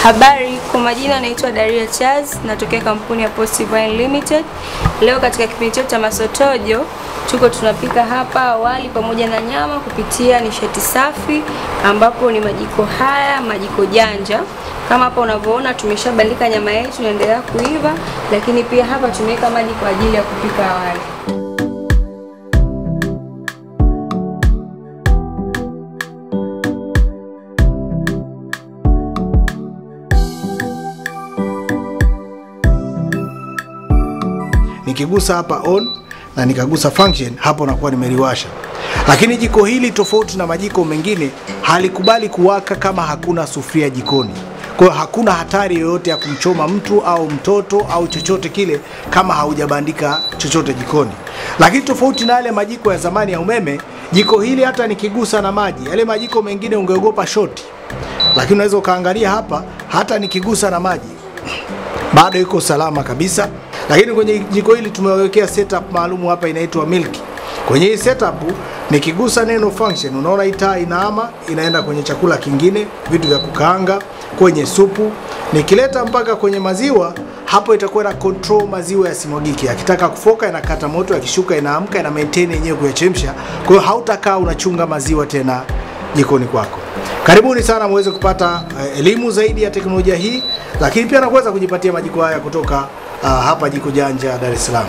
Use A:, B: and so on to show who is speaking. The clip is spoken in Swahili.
A: Habari, kwa majina naitwa Daria Charles, natokea kampuni ya Positive Wine Limited. Leo katika kipindi chetu cha Masotojo, tunapika hapa wali pamoja na nyama kupitia nishati safi, ambapo ni majiko haya, majiko janja. Kama hapa unavyoona tumeshabandika nyama yetu inaendelea kuiva, lakini pia hapa tumeweka maji kwa ajili ya kupika wali.
B: Nikigusa hapa on na nikagusa function, hapo nakuwa nimeliwasha. Lakini jiko hili tofauti na majiko mengine halikubali kuwaka kama hakuna sufuria jikoni. Kwa hiyo hakuna hatari yoyote ya kumchoma mtu au mtoto au chochote kile kama haujabandika chochote jikoni. Lakini tofauti na yale majiko ya zamani ya umeme, jiko hili hata nikigusa na maji, yale majiko mengine ungeogopa shoti. Lakini unaweza ukaangalia hapa, hata nikigusa na maji bado iko salama kabisa. Lakini kwenye jiko hili tumewekea setup maalum hapa inaitwa milk. Kwenye hii setup nikigusa neno function, unaona hii taa inaama inaenda kwenye chakula kingine, vitu vya kukaanga, kwenye supu. Nikileta mpaka kwenye maziwa, hapo itakuwa na control maziwa yasimwagike. Akitaka kufoka inakata moto, akishuka inaamka, ina maintain yenyewe kuyachemsha. Kwa hiyo hautakaa unachunga maziwa tena jikoni kwako. Karibuni sana muweze kupata elimu zaidi ya teknolojia hii, lakini pia naweza kujipatia majiko haya kutoka hapa Jiko Janja, Dar es Salaam.